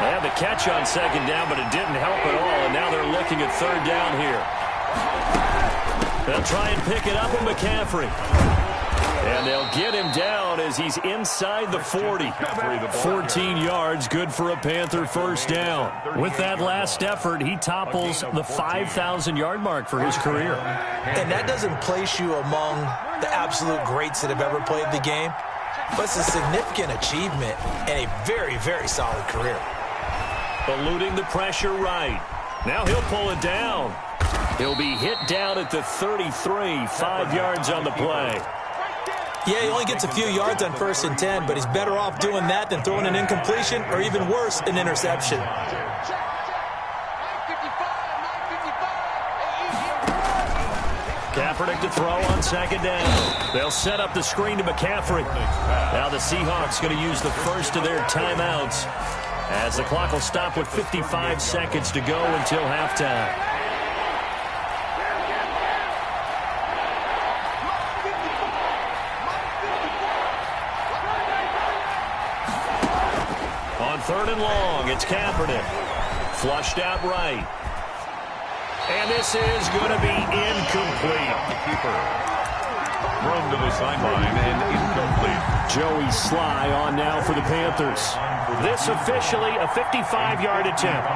They had the catch on second down, but it didn't help at all, and now they're looking at third down here. They'll try and pick it up with McCaffrey. And they'll get him down as he's inside the 40. 14 yards, good for a Panther first down. With that last effort, he topples the 5,000-yard mark for his career. And that doesn't place you among the absolute greats that have ever played the game, but it's a significant achievement and a very, very solid career. Eluding the pressure right. Now he'll pull it down. He'll be hit down at the 33, 5 yards on the play. Yeah, he only gets a few yards on 1st and 10, but he's better off doing that than throwing an incompletion or even worse, an interception. Kaepernick to throw on second down. They'll set up the screen to McCaffrey. Now the Seahawks going to use the first of their timeouts as the clock will stop with 55 seconds to go until halftime. On 3rd and long, it's Kaepernick. Flushed out right. And this is going to be incomplete. Thrown to the sideline and incomplete. Joey Sly on now for the Panthers. This officially a 55-yard attempt.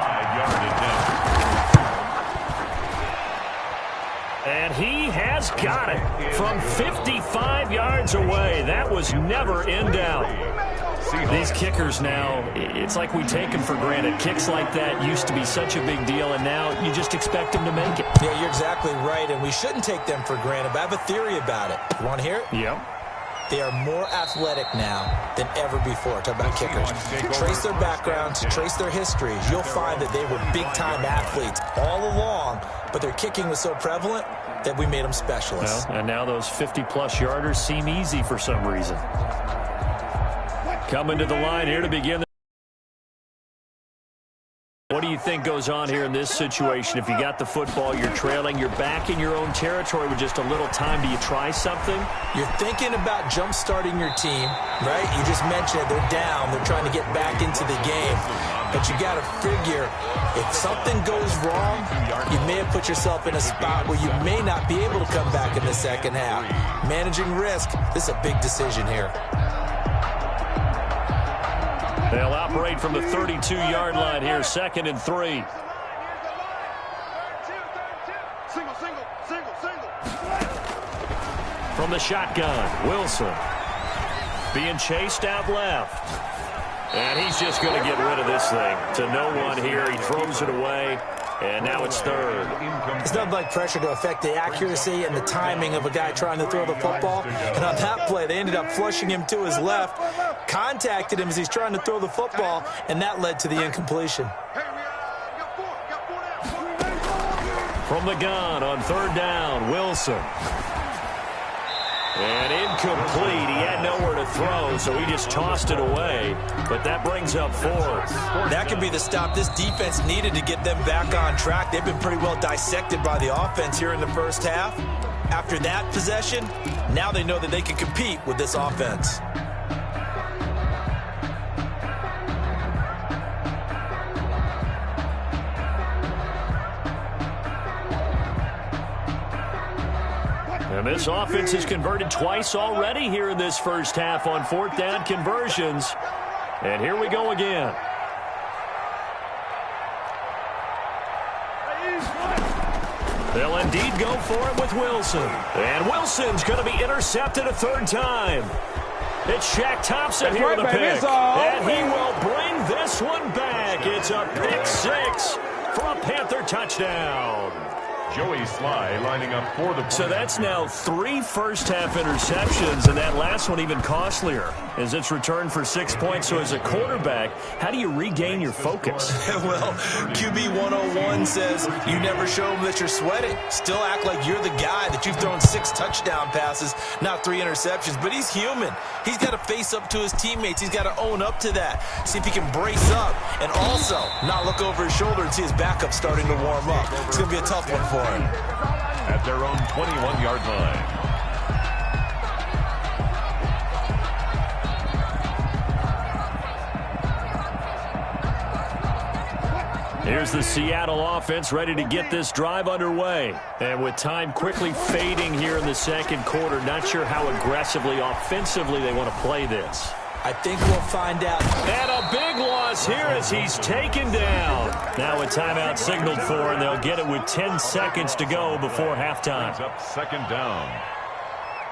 And he has got it from 55 yards away. That was never in doubt. These kickers now, it's like we take them for granted. Kicks like that used to be such a big deal, and now you just expect them to make it. Yeah, you're exactly right, and we shouldn't take them for granted, but I have a theory about it. You want to hear it? Yep. They are more athletic now than ever before. Talk about kickers. Trace their backgrounds, trace their histories. You'll find that they were big-time athletes all along, but their kicking was so prevalent that we made them specialists. Well, and now those 50-plus yarders seem easy for some reason. Coming to the line here to begin. What do you think goes on here in this situation? If you got the football, you're trailing, you're back in your own territory with just a little time. Do you try something? You're thinking about jump-starting your team, right? You just mentioned it. They're down. They're trying to get back into the game. But you got to figure, if something goes wrong, you may have put yourself in a spot where you may not be able to come back in the second half. Managing risk, this is a big decision here. They'll operate from the 32-yard line here, 2nd and 3. From the shotgun, Wilson being chased out left. And he's just going to get rid of this thing to no one here. He throws it away, and now it's 3rd. It's nothing like pressure to affect the accuracy and the timing of a guy trying to throw the football. And on that play, they ended up flushing him to his left, contacted him as he's trying to throw the football, and that led to the incompletion. From the gun on 3rd down, Wilson. And incomplete. He had nowhere to throw, so he just tossed it away. But that brings up 4th. That could be the stop this defense needed to get them back on track. They've been pretty well dissected by the offense here in the first half. After that possession, now they know that they can compete with this offense. And this offense has converted twice already here in this first half on 4th down conversions. And here we go again. They'll indeed go for it with Wilson. And Wilson's going to be intercepted a 3rd time. It's Shaq Thompson here with the pick. And he will bring this one back. It's a pick 6 for a Panther touchdown. Joey Sly lining up for the... So that's now 3 first-half interceptions, and that last one even costlier as it's returned for 6 points. So as a quarterback, how do you regain your focus? Well, QB 101 says you never show them that you're sweating. Still act like you're the guy, that you've thrown 6 touchdown passes, not 3 interceptions. But he's human. He's got to face up to his teammates. He's got to own up to that. See if he can brace up and also not look over his shoulder and see his backup starting to warm up. It's going to be a tough one for him. At their own 21-yard line. Here's the Seattle offense ready to get this drive underway. And with time quickly fading here in the second quarter, not sure how aggressively, offensively they want to play this. I think we'll find out. And a big loss here as he's taken down. Now a timeout signaled for, and they'll get it with 10 seconds to go before halftime. Up second down.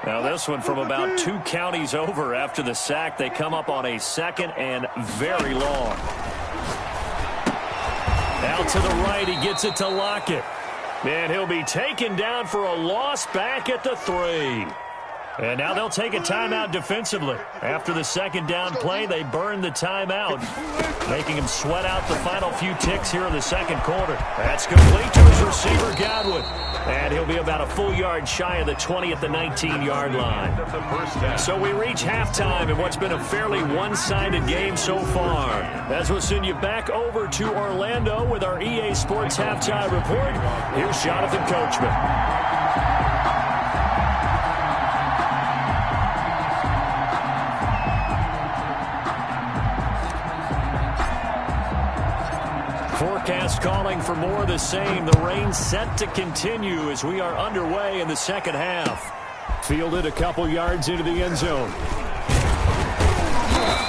Now this one from about 2 counties over after the sack. They come up on a second and very long. Out to the right, he gets it to Lockett. And he'll be taken down for a loss back at the 3. And now they'll take a timeout defensively. After the second down play, they burn the timeout, making him sweat out the final few ticks here in the second quarter. That's complete to his receiver, Godwin. And he'll be about a full yard shy of the 20 at the 19-yard line. So we reach halftime in what's been a fairly one-sided game so far. As we'll send you back over to Orlando with our EA Sports Halftime Report, here's Jonathan Coachman. Forecast calling for more of the same. The rain set to continue as we are underway in the second half. Fielded a couple yards into the end zone.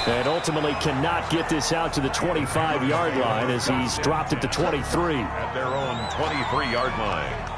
And ultimately cannot get this out to the 25-yard line as he's dropped it to 23. At their own 23-yard line.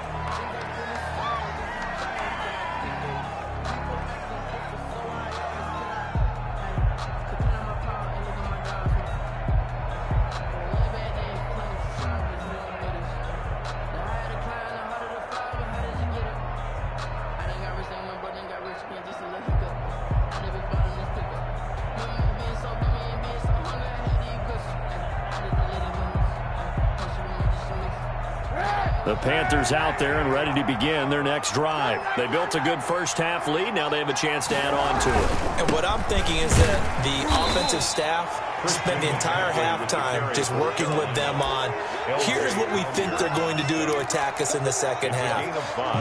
The Panthers out there and ready to begin their next drive. They built a good first-half lead. Now they have a chance to add on to it. And what I'm thinking is that the offensive staff spent the entire halftime just working with them on, here's what we think they're going to do to attack us in the second half.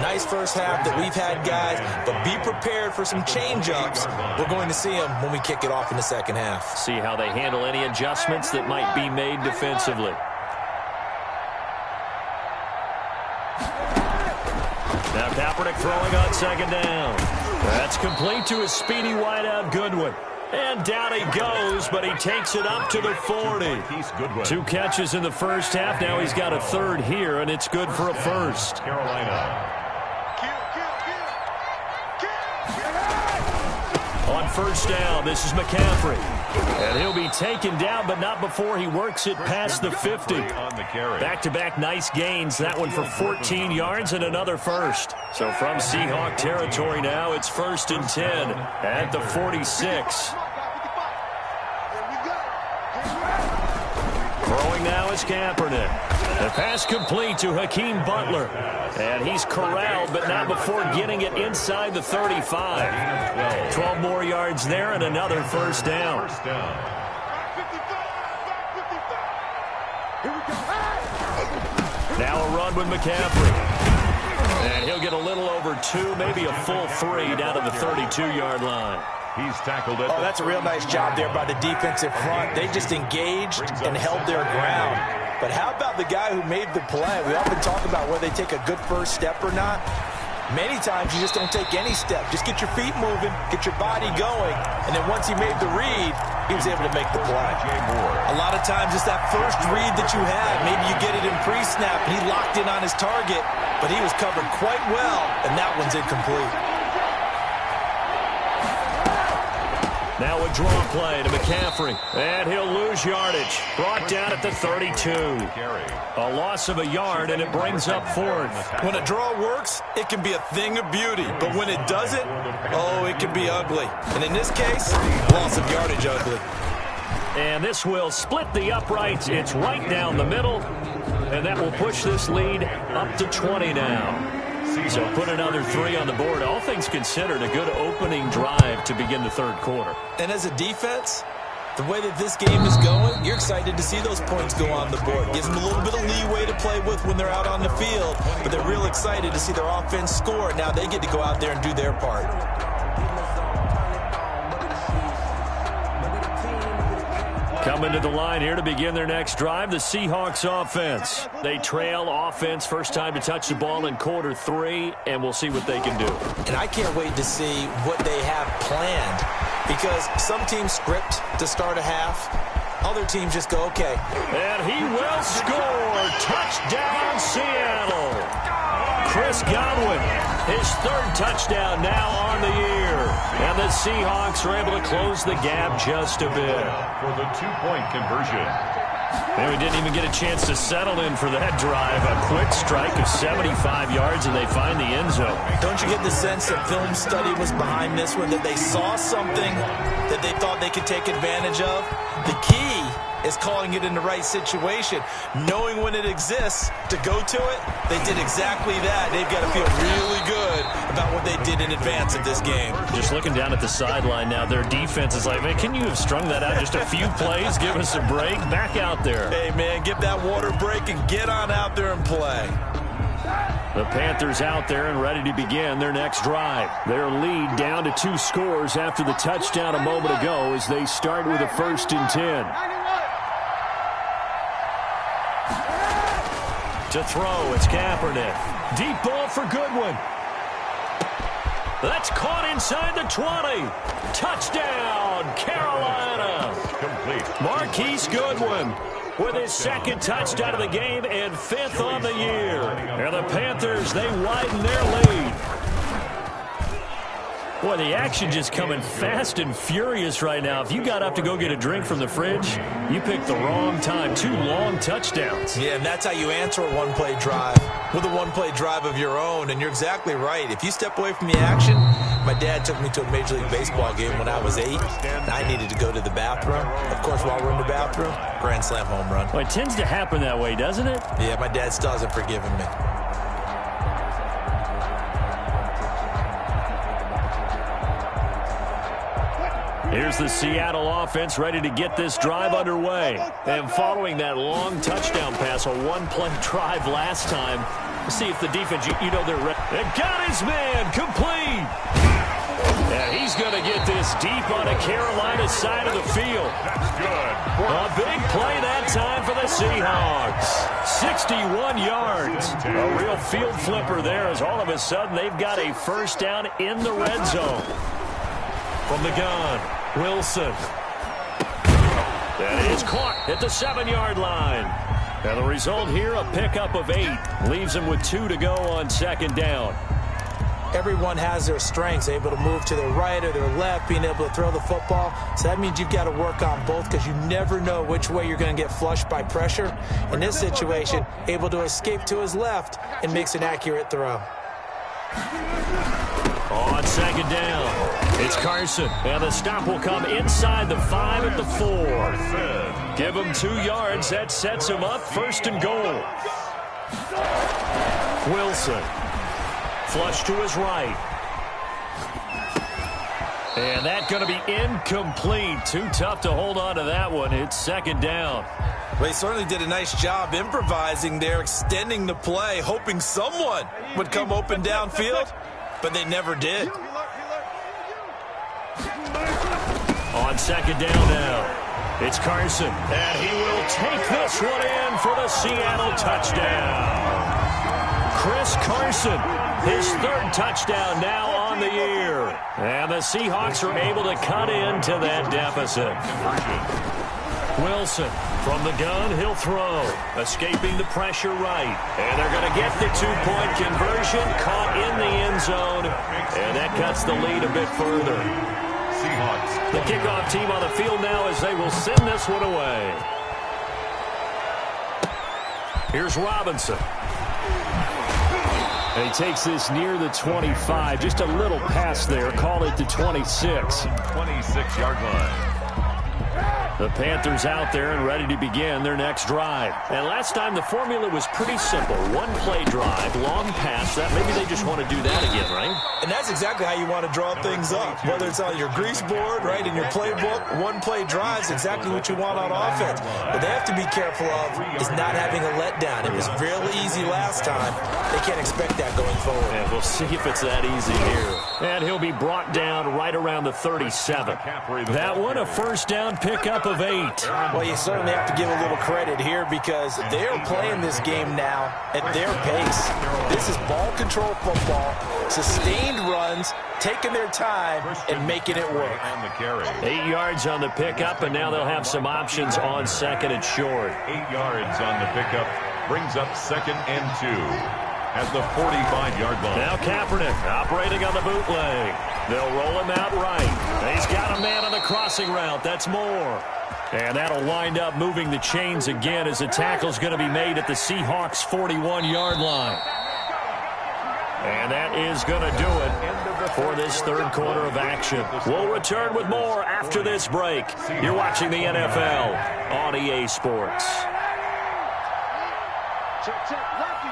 Nice first half that we've had, guys, but be prepared for some change-ups. We're going to see them when we kick it off in the second half. See how they handle any adjustments that might be made defensively. Now Kaepernick throwing on second down. That's complete to his speedy wideout, Goodwin. And down he goes, but he takes it up to the 40. 2 catches in the first half. Now he's got a third here, and it's good for a first. Carolina. On first down, this is McCaffrey. And he'll be taken down, but not before he works it past the 50. Back-to-back nice gains. That one for 14 yards and another first. So from Seahawk territory now, it's 1st and 10 at the 46. Throwing now is Kaepernick. The pass complete to Hakeem Butler. And he's corralled, but not before getting it inside the 35. 12 more yards there and another first down. Now a run with McCaffrey. And he'll get a little over 2, maybe a full 3 down to the 32-yard line. He's tackled it. Oh, that's a real nice job there by the defensive front. They just engaged and held their ground. But how about the guy who made the play? We often talk about whether they take a good first step or not. Many times you just don't take any step. Just get your feet moving, get your body going, and then once he made the read, he was able to make the play. A lot of times it's that first read that you had. Maybe you get it in pre-snap, and he locked in on his target, but he was covered quite well, and that one's incomplete. Now a draw play to McCaffrey, and he'll lose yardage. Brought down at the 32. A loss of a yard, and it brings up 4th. When a draw works, it can be a thing of beauty. But when it doesn't, oh, it can be ugly. And in this case, loss of yardage ugly. And this will split the uprights. It's right down the middle, and that will push this lead up to 20 now. So put another 3 on the board. All things considered, a good opening drive to begin the third quarter. And as a defense, the way that this game is going, you're excited to see those points go on the board. Gives them a little bit of leeway to play with when they're out on the field, but they're real excited to see their offense score. Now they get to go out there and do their part. Coming to the line here to begin their next drive, the Seahawks offense. They trail offense first time to touch the ball in quarter 3, and we'll see what they can do. And I can't wait to see what they have planned, because some teams script to start a half. Other teams just go, okay. And he will score. Touchdown, Seattle. Chris Godwin, his 3rd touchdown now on the year. And the Seahawks are able to close the gap just a bit. For the 2-point conversion. And we didn't even get a chance to settle in for that drive. A quick strike of 75 yards, and they find the end zone. Don't you get the sense that film study was behind this one, that they saw something that they thought they could take advantage of? The key is calling it in the right situation, knowing when it exists to go to it. They did exactly that. They've got to feel really good about what they did in advance of this game. Just looking down at the sideline now, their defense is like, man, can you have strung that out just a few plays? Give us a break. Back out there. Hey, man, give that water break and get on out there and play. The Panthers out there and ready to begin their next drive. Their lead down to 2 scores after the touchdown a moment ago as they start with a 1st and 10. To throw, it's Kaepernick. Deep ball for Goodwin. That's caught inside the 20. Touchdown, Carolina. Complete. Marquise Goodwin with his 2nd touchdown of the game and 5th on the year. And the Panthers, they widen their lead. Boy, the action just coming fast and furious right now. If you got up to go get a drink from the fridge, you picked the wrong time. 2 long touchdowns. Yeah, and that's how you answer a one-play drive, with a one-play drive of your own. And you're exactly right. If you step away from the action, my dad took me to a Major League Baseball game when I was 8, and I needed to go to the bathroom. Of course, while we're in the bathroom, grand slam home run. Well, it tends to happen that way, doesn't it? Yeah, my dad still hasn't forgiven me. Here's the Seattle offense ready to get this drive underway. And following that long touchdown pass, a 1-play drive last time, let's see if the defense, you know they're ready. And got his man complete. And he's going to get this deep on the Carolina side of the field. That's good. A big play that time for the Seahawks. 61 yards. A real field flipper there as all of a sudden they've got a 1st down in the red zone. From the gun, Wilson. That is caught at the 7-yard line. And the result here, a pickup of 8. Leaves them with 2 to go on 2nd down. Everyone has their strengths, able to move to their right or their left, being able to throw the football. So that means you've got to work on both, because you never know which way you're going to get flushed by pressure. In this situation, able to escape to his left and makes an accurate throw. On 2nd down, it's Carson, and the stop will come inside the 5 at the 4. Give him 2 yards. That sets him up 1st and goal. Wilson, flush to his right. And that's going to be incomplete. Too tough to hold on to that one. It's 2nd down. Well, he certainly did a nice job improvising there, extending the play, hoping someone would come open downfield, but they never did. On 2nd down now, it's Carson, and he will take this one in for the Seattle touchdown. Chris Carson, his 3rd touchdown now on the year. And the Seahawks are able to cut into that deficit. Wilson from the gun, he'll throw. Escaping the pressure right. And they're going to get the 2-point conversion, caught in the end zone. And that cuts the lead a bit further. Seahawks. The kickoff team on the field now as they will send this one away. Here's Robinson. And he takes this near the 25. Just a little pass there. Call it the 26. 26-yard line. The Panthers out there and ready to begin their next drive. And last time the formula was pretty simple. 1-play drive, long pass. That maybe they just want to do that again, right? And that's exactly how you want to draw things up. Whether it's on your grease board, right, in your playbook, 1-play drive is exactly what you want on offense. What they have to be careful of is not having a letdown. It was really easy last time. They can't expect that going forward. And we'll see if it's that easy here. And he'll be brought down right around the 37. That one, a 1st down pickup of 8. Well, you certainly have to give a little credit here because they're playing this game now at their pace. This is ball control football, sustained runs, taking their time and making it work. 8 yards on the pickup, and now they'll have some options on second and short. 8 yards on the pickup brings up 2nd and 2 at the 45-yard line. Now Kaepernick operating on the bootleg. They'll roll him out right. He's got a man on the crossing route. That's Moore. And that'll wind up moving the chains again as the tackle's going to be made at the Seahawks' 41-yard line. And that is going to do it for this third quarter of action. We'll return with more after this break. You're watching the NFL on EA Sports. Check, check. Lucky.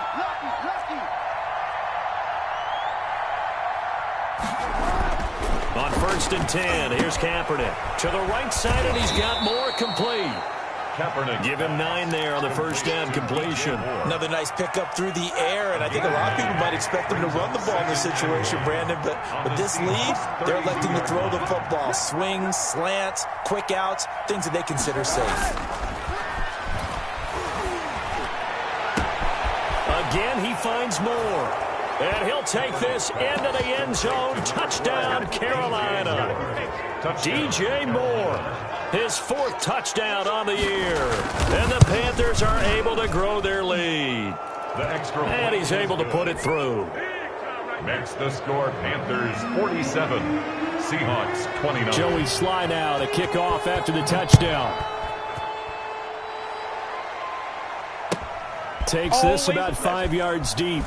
On 1st and 10, here's Kaepernick. To the right side, and he's got Moore complete. Kaepernick. Give him 9 there on the first down completion. Another nice pickup through the air, and I think a lot of people might expect them to run the ball in this situation, Brandon, but with this lead, they're electing to throw the football. Swings, slants, quick outs, things that they consider safe. Again, he finds Moore. And he'll take this into the end zone. Touchdown, Carolina. DJ Moore, his 4th touchdown on the year. And the Panthers are able to grow their lead. And he's able to put it through. Makes the score Panthers 47, Seahawks 29. Joey Sly now to kick off after the touchdown. Takes this about 5 yards deep.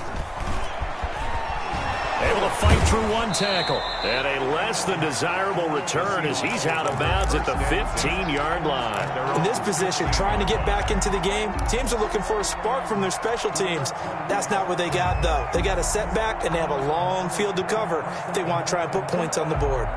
Able to fight through one tackle. And a less than desirable return as he's out of bounds at the 15-yard line. In this position, trying to get back into the game, teams are looking for a spark from their special teams. That's not what they got, though. They got a setback, and they have a long field to cover if they want to try and put points on the board.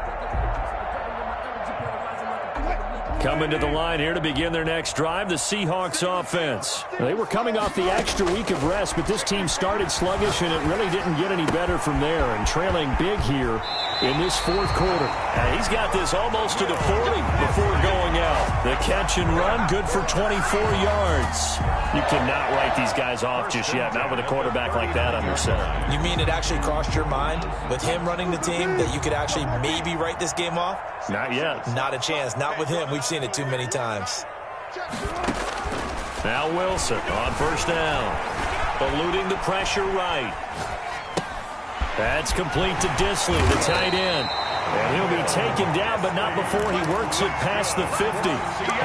Coming to the line here to begin their next drive, the Seahawks offense. They were coming off the extra week of rest, but this team started sluggish, and it really didn't get any better from there. And trailing big here in this 4th quarter. He's got this almost to the 40 before going out. The catch and run, good for 24 yards. You cannot write these guys off just yet, not with a quarterback like that under center. You mean it actually crossed your mind with him running the team that you could actually maybe write this game off? Not yet. Not a chance. Not with him. We've seen it too many times. Now Wilson on 1st down. Eluding the pressure right. That's complete to Disley, the tight end. And he'll be taken down, but not before he works it past the 50.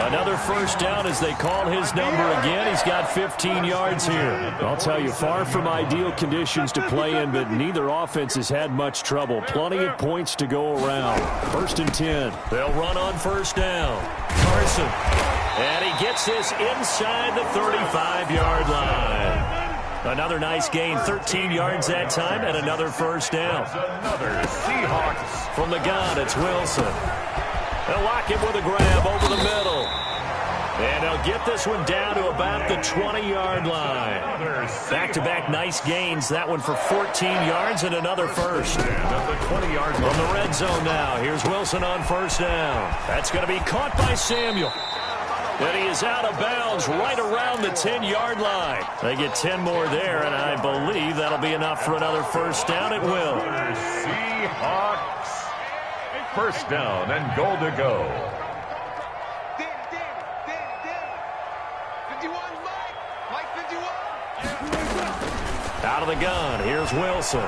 Another 1st down as they call his number again. He's got 15 yards here. I'll tell you, far from ideal conditions to play in, but neither offense has had much trouble. Plenty of points to go around. 1st and 10. They'll run on 1st down. Carson. And he gets this inside the 35-yard line. Another nice gain, 13 yards that time, and another 1st down. Another Seahawks. From the gun, it's Wilson. They'll lock him with a grab over the middle. And they'll get this one down to about the 20-yard line. Back-to-back nice gains. That one for 14 yards and another 1st. At the 20-yard line. From the red zone now, here's Wilson on 1st down. That's going to be caught by Samuel. And he is out of bounds right around the 10-yard line. They get 10 more there, and I believe that'll be enough for another 1st down. It will. Seahawks. 1st down and goal to go. 51, Mike 51. Out of the gun, here's Wilson.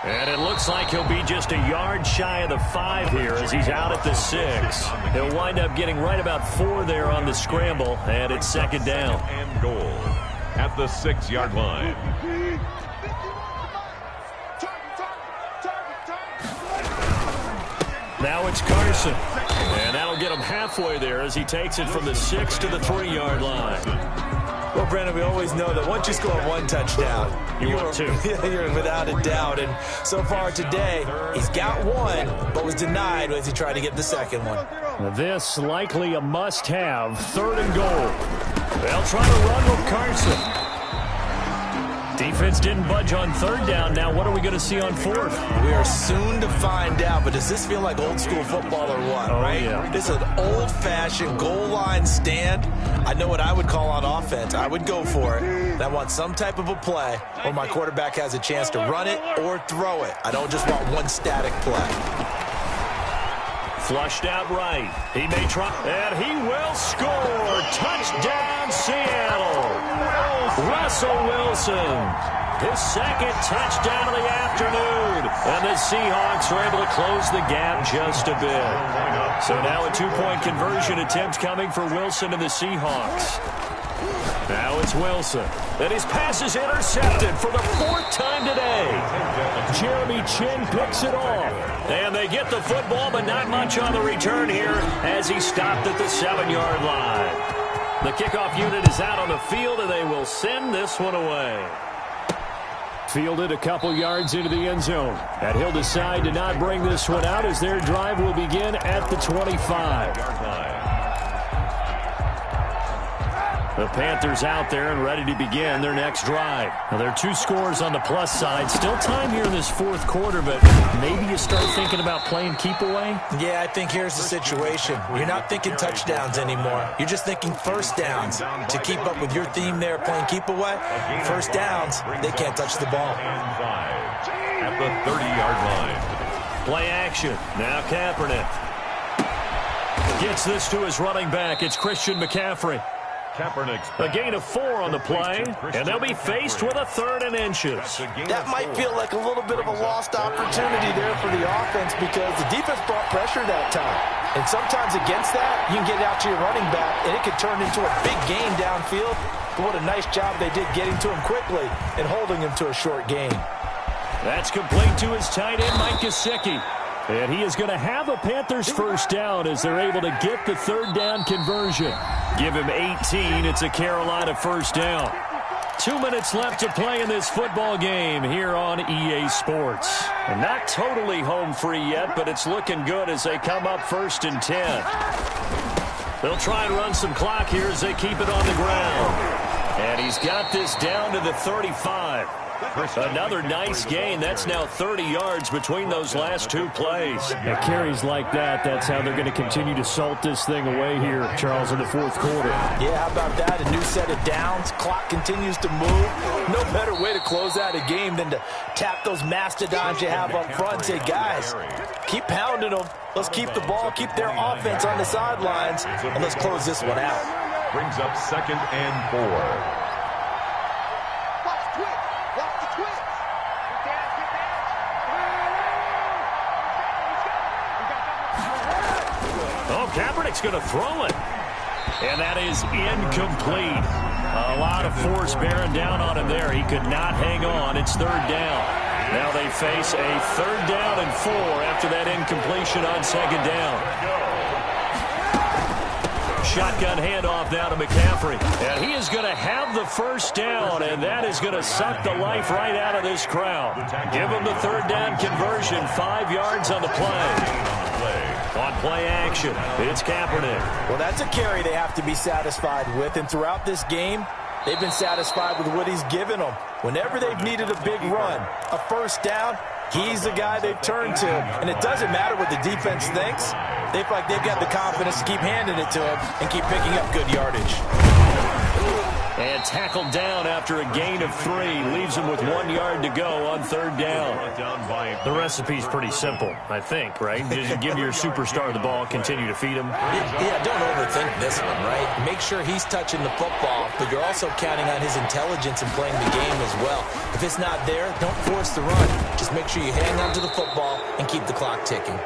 And it looks like he'll be just a yard shy of the 5 here as he's out at the 6. He'll wind up getting right about 4 there on the scramble, and it's 2nd down. And goal at the 6-yard line. Now it's Carson. And that'll get him halfway there as he takes it from the 6 to the 3-yard line. Well, Brandon, we always know that once you score 1 touchdown, want 2. You're without a doubt. And so far today, he's got 1, but was denied as he tried to get the 2nd one. This likely a must-have, 3rd and goal. They'll try to run with Carson. Defense didn't budge on third down. Now what are we going to see on fourth? We are soon to find out, but does this feel like old school football or what, right? Yeah. This is an old-fashioned goal line stand. I know what I would call on offense. I would go for it. And I want some type of a play where my quarterback has a chance to run it or throw it. I don't just want one static play. Flushed out right. He may try, and he will score. Touchdown, Seattle. Russell Wilson, his second touchdown of the afternoon. And the Seahawks are able to close the gap just a bit. So now a 2-point conversion attempt coming for Wilson and the Seahawks. Now it's Wilson. And his pass is intercepted for the 4th time today. Jeremy Chin picks it off. And they get the football, but not much on the return here as he stopped at the 7-yard line. The kickoff unit is out on the field, and they will send this one away. Fielded a couple yards into the end zone. And he'll decide to not bring this one out as their drive will begin at the 25. The Panthers out there and ready to begin their next drive. Now, there are 2 scores on the plus side. Still time here in this 4th quarter, but maybe you start thinking about playing keep away? Yeah, I think here's the situation. You're not thinking touchdowns anymore. You're just thinking first downs. To keep up with your theme there, playing keep away, first downs, they can't touch the ball. At the 30-yard line. Play action. Now Kaepernick gets this to his running back. It's Christian McCaffrey. A gain of 4 on the play, and they'll be faced with a 3rd and inches. That might feel like a little bit of a lost opportunity there for the offense because the defense brought pressure that time. And sometimes against that, you can get it out to your running back, and it could turn into a big gain downfield. But what a nice job they did getting to him quickly and holding him to a short gain. That's complete to his tight end, Mike Gesicki. And he is going to have a Panthers first down as they're able to get the 3rd down conversion. Give him 18. It's a Carolina first down. 2 minutes left to play in this football game here on EA Sports. And not totally home free yet, but it's looking good as they come up 1st and 10. They'll try and run some clock here as they keep it on the ground. And he's got this down to the 35. Another nice gain. That's now 30 yards between those last 2 plays. And carries like that, that's how they're going to continue to salt this thing away here, Charles, in the 4th quarter. Yeah, how about that? A new set of downs. Clock continues to move. No better way to close out a game than to tap those mastodons you have up front and say, guys, keep pounding them. Let's keep the ball, keep their offense on the sidelines, and let's close this one out. Brings up 2nd and 4. Kaepernick's going to throw it. And that is incomplete. A lot of force bearing down on him there. He could not hang on. It's 3rd down. Now they face a 3rd down and 4 after that incompletion on 2nd down. Shotgun handoff now to McCaffrey. And he is going to have the first down, and that is going to suck the life right out of this crowd. Give him the 3rd down conversion, 5 yards on the play. On play action, it's Kaepernick. Well, that's a carry they have to be satisfied with, and throughout this game, they've been satisfied with what he's given them. Whenever they've needed a big run, a first down, he's the guy they've turned to. And it doesn't matter what the defense thinks. They feel like they've got the confidence to keep handing it to him and keep picking up good yardage. And tackled down after a gain of 3. Leaves him with 1 yard to go on 3rd down. The recipe's pretty simple, I think, right? Just give your superstar the ball, continue to feed him. Yeah, don't overthink this one, right? Make sure he's touching the football, but you're also counting on his intelligence in playing the game as well. If it's not there, don't force the run. Just make sure you hang on to the football and keep the clock ticking.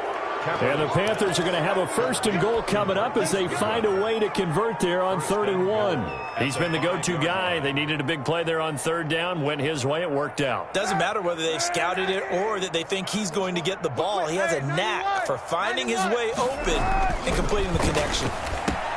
And the Panthers are going to have a 1st and goal coming up as they find a way to convert there on 3rd and 1. He's been the go-to guy. They needed a big play there on 3rd down. Went his way. It worked out. Doesn't matter whether they've scouted it or that they think he's going to get the ball. He has a knack for finding his way open and completing the connection.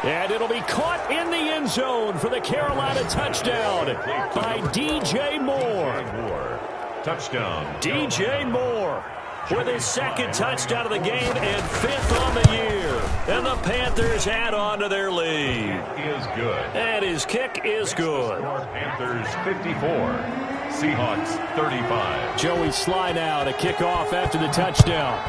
And it'll be caught in the end zone for the Carolina touchdown by DJ Moore. Touchdown. DJ Moore with his 2nd touchdown of the game and 5th on the year. And the Panthers add on to their lead. Is good. And his kick is good. Panthers 54. Seahawks 35. Joey slide out, a kickoff after the touchdown.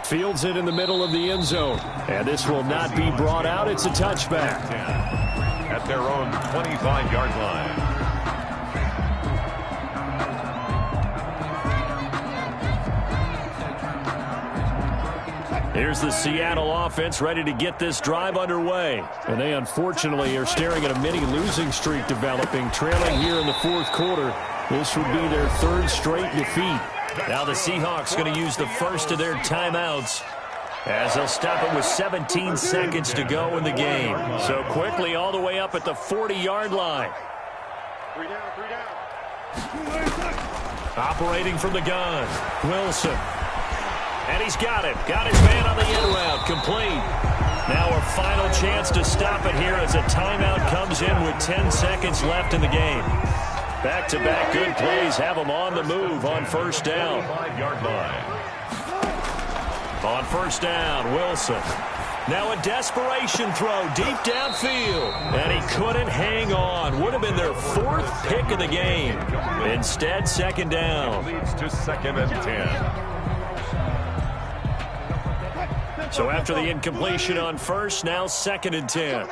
Fields it in the middle of the end zone. And this will not be brought out. It's a touchback. At their own 25-yard line. Here's the Seattle offense ready to get this drive underway. And they unfortunately are staring at a mini losing streak developing, trailing here in the fourth quarter. This would be their third straight defeat. Now the Seahawks going to use the first of their timeouts as they'll stop it with 17 seconds to go in the game. So quickly all the way up at the 40-yard line. 3 down, 3 down. Operating from the gun, Wilson. And he's got him. Got his man on the end route. Complete. Now a final chance to stop it here as a timeout comes in with 10 seconds left in the game. Back-to-back good plays have them on the move on first down. 5-yard line. On first down, Wilson. Now a desperation throw deep downfield. And he couldn't hang on. Would have been their fourth pick of the game. Instead, second down. Leads to 2nd and 10. So after the incompletion on first, now 2nd and 10.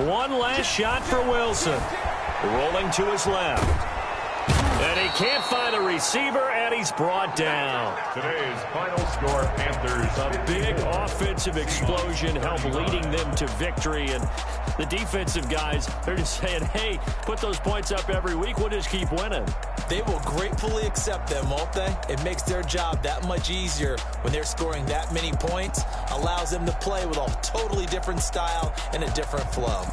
One last shot for Wilson. Rolling to his left. And he can't find a receiver, and he's brought down. Today's final score, Panthers. A big offensive explosion helped leading them to victory. And the defensive guys, they're just saying, hey, put those points up every week. We'll just keep winning. They will gratefully accept them, won't they? It makes their job that much easier when they're scoring that many points. Allows them to play with a totally different style and a different flow.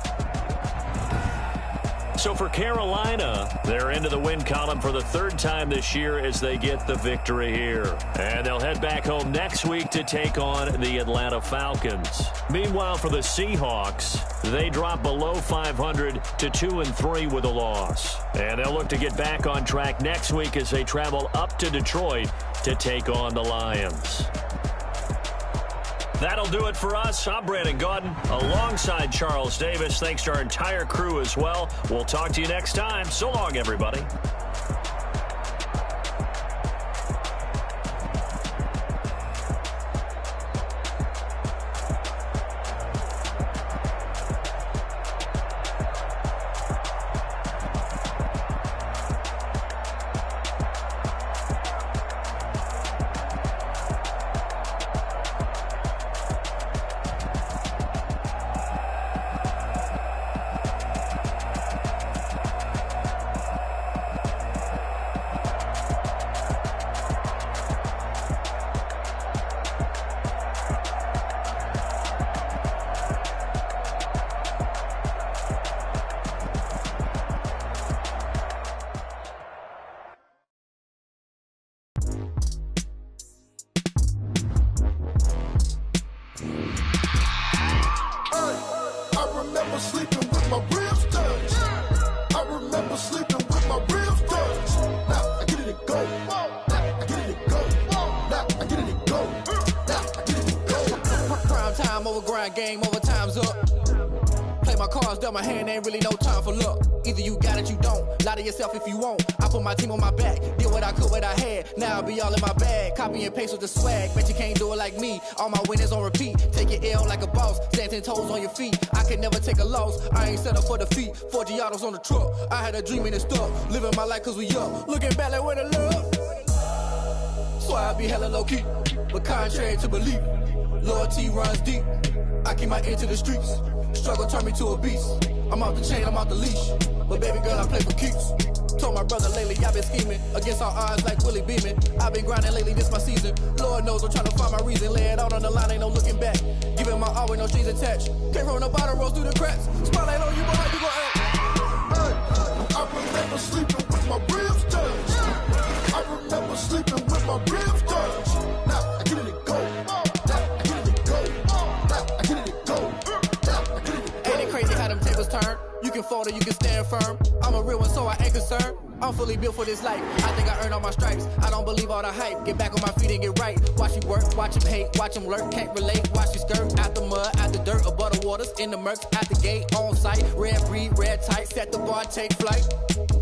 So for Carolina, they're into the win column for the third time this year as they get the victory here. And they'll head back home next week to take on the Atlanta Falcons. Meanwhile, for the Seahawks, they drop below 500 to 2-3 with a loss. And they'll look to get back on track next week as they travel up to Detroit to take on the Lions. That'll do it for us. I'm Brandon Gaudin alongside Charles Davis. Thanks to our entire crew as well. We'll talk to you next time. So long, everybody. Game over, time's up. Play my cards, dealt my hand, ain't really no time for luck. Either you got it, you don't. Lie to yourself if you won't. I put my team on my back, did what I could, what I had. Now I'll be all in my bag, copy and paste with the swag. Bet you can't do it like me. All my winners on repeat. Take your L like a boss, stand 10 toes on your feet. I can never take a loss, I ain't set up for defeat. 4 Giottos on the truck, I had a dream and it stuck. Living my life cause we up, looking back like where the love. So I be hella low key, but contrary to belief, loyalty runs deep. I keep my ear to the streets. Struggle turned me to a beast. I'm off the chain, I'm off the leash. But baby girl, I play for keeps. Told my brother lately, I've been scheming against all odds like Willie Beeman. I've been grinding lately, this my season. Lord knows I'm trying to find my reason. Lay it out on the line, ain't no looking back. Giving my all with no strings attached. Came from the bottom, rose through the cracks. Spotlight on you, but how you gon' act? I remember sleeping with my ribs touched. I remember sleeping with my ribs touched. Now I get it and go. Ain't it crazy how them tables turn? You can fold or you can stand firm. I'm a real one, so I ain't concerned. I'm fully built for this life. I think I earned all my stripes. I don't believe all the hype. Get back on my feet and get right. Watch you work, watch him hate, watch him lurk. Can't relate, watch you skirt. Out the mud, out the dirt, above the waters, in the murks, out the gate, on site. Red breed, red tight, set the bar, take flight.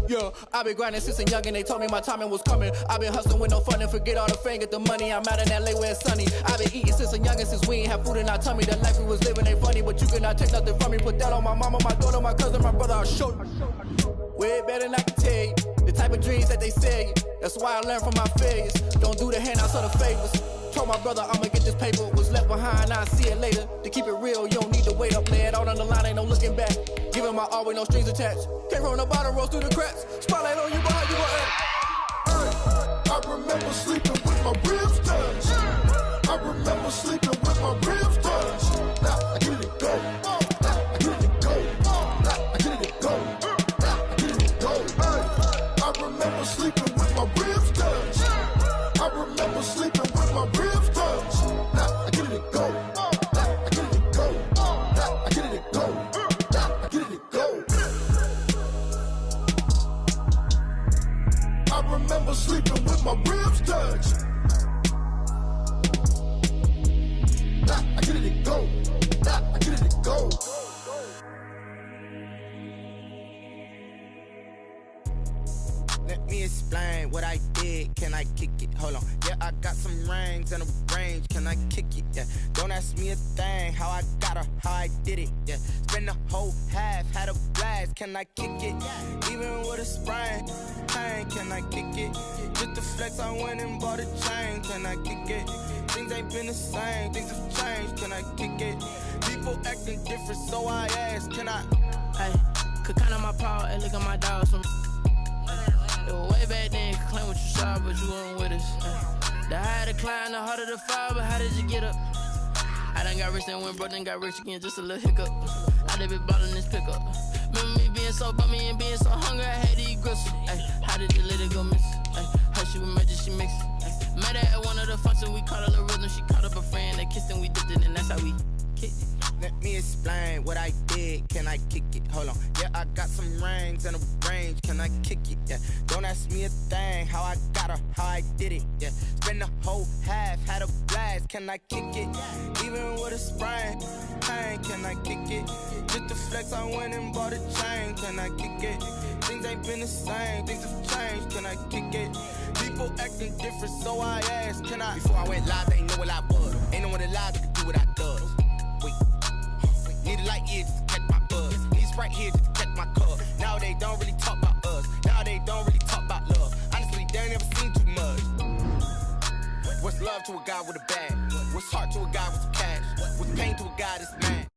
Yeah, I been grinding since a young and they told me my timing was coming. I been hustling with no fun and forget all the fame, get the money. I'm out in LA where it's sunny. I been eating since a young and since we ain't have food in our tummy. The life we was living ain't funny, but you cannot take nothing from me. Put that on my mama, my daughter, my cousin, my brother, I'll show you. Way better than I can tell you. The type of dreams that they sell you. That's why I learned from my failures. Don't do the handouts or the favors. Told my brother I'ma get this paper. Was left behind, I'll see it later. To keep it real, you don't need to wait up. Lay it out on the line, ain't no looking back. Giving my all with no strings attached. Can't roll no bottle, roll through the cracks. Spotlight on you, but how you gon' act? I remember sleeping with my ribs touched. I remember sleeping with my ribs touched. Now I get it go. I get it go. I get it go. I get it go. I remember sleeping with my ribs touched. I remember sleeping with my ribs touched. Now I get it go. I get it go. I get it go. I get it go. I remember sleeping with my ribs touched. I get it go. I get it go. Let me explain what I did. Can I kick it? Hold on. Yeah, I got some rings and a range. Can I kick it? Yeah. Don't ask me a thing. How I got her, how I did it. Yeah. Spend the whole half, had a blast. Can I kick it? Even with a sprain. Pain, can I kick it? Just the flex, I went and bought a chain. Can I kick it? Things ain't been the same. Things have changed. Can I kick it? People acting different, so I ask. Can I? Hey, could count on my power and look at my dogs from. It was way back then, could claim what you saw, but you weren't with us. The higher the climb, the harder the fall, but how did you get up? I done got rich and went broke, then got rich again, just a little hiccup. I done been ballin' this pickup. Remember me being so bummy and being so hungry, I had to eat gristle. Ay, how did you let it go miss? Ay, how she was magic, she mixed. Met her at one of the functions, we caught a little rhythm, she caught up a friend, they kissed and we dipped it, and that's how we kicked it. Let me explain what I did. Can I kick it? Hold on. Yeah, I got some rings and a range. Can I kick it? Yeah. Don't ask me a thing. How I got her, how I did it. Yeah. Spend the whole half, had a blast. Can I kick it? Even with a sprain. Pain, can I kick it? Just the flex, I went and bought a chain. Can I kick it? Things ain't been the same. Things have changed. Can I kick it? People acting different, so I asked. Can I? Before I went live, they ain't know what I was. Ain't no one alive that could do what I does. Wait. Need a light here just to catch my buzz. Need Sprite here just to catch my cup. Now they don't really talk about us. Now they don't really talk about love. Honestly, they ain't never seen too much. What's love to a guy with a bag? What's heart to a guy with some cash? What's pain to a guy that's mad?